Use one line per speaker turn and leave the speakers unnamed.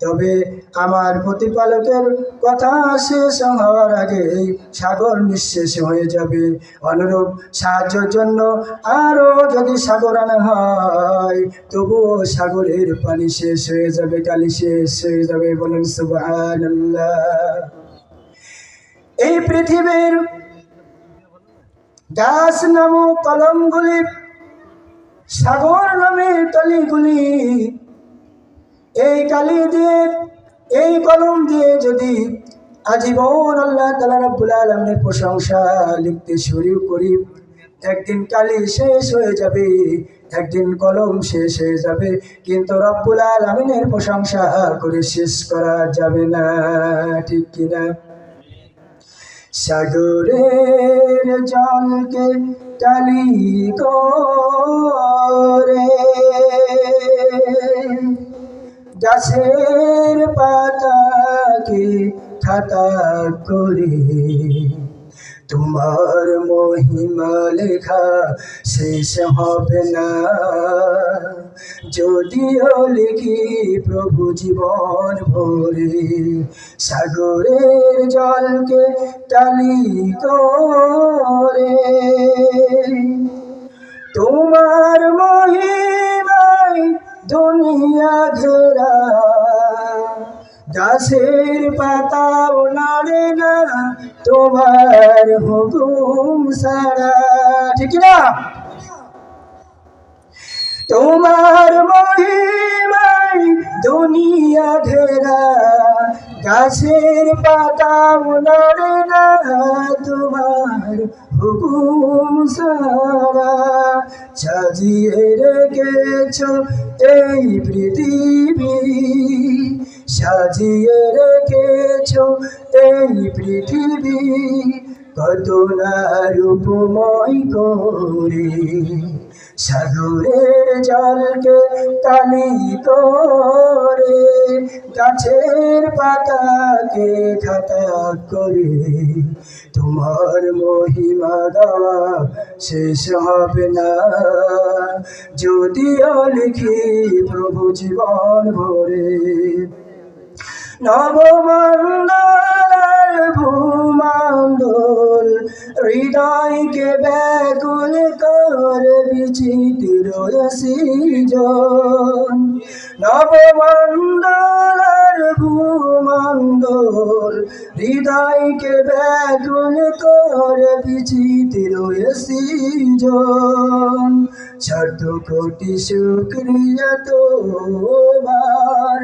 তবে আমার প্রতিপালকের কথা শেষ হওয়ার আগে সাগর নিঃশেষ হয়ে যাবে। অনুরূপ সাহায্যের জন্য আরও যদি সাগর আনা হয়, তবুও সাগরের পানি শেষ হয়ে যাবে, কালি শেষ হয়ে যাবে। বলেন সুবহানাল্লাহ। এই পৃথিবীর গাছ নামক কলমগুলি, সাগর নামের কালিগুলি, এই কালি দিয়ে, এই কলম দিয়ে যদি আজীবন আল্লাহ তাআলা রাব্বুল আলামিনের প্রশংসা লিখতে শুরু করি, একদিন কালি শেষ হয়ে যাবে, একদিন কলম শেষ হয়ে যাবে, কিন্তু রাব্বুল আলামিনের প্রশংসা করে শেষ করা যাবে না। ঠিক কিনা? সাগরের জলকে কালি করে, গাছের পাতাকে খাতা করে, তোমার মহিমা লেখা শেষ হবে না। যদিও লিখি প্রভু জীবন ভরে, সাগরের জলকে কালি করে, তোমার মহিমায় দুনিয়া ঘেরা, গাছের পাতাও নাড়ে না তোমার হুকুম ছাড়া। ঠিক না? তোমার মহিমায় দুনিয়া ঘেরা, গাছের পাতাও নাড়ে না তোমার হুকুম ছাড়া। সাজিয়ে রেখেছো এই পৃথিবী, সাজিয়ে রেখেছো এই পৃথিবী, কত না রূপময় করে, সাগরের জলকে কালি করে, গাছের পাতাকে খাতা করে, তোমার মহিমা গাওয়া শেষ হবে না। যদিও লিখি প্রভু জীবন ভরে, নবমণ্ডলের ভূমণ্ডল হৃদয়কে ব্যাকুল করে বিচিত্র সৃজন। নবমণ্ডলের ভূমণ্ডল হৃদয়কে ব্যাকুল করে বিচিত্র সৃজন। শত কোটি শুকরিয়া তোমার,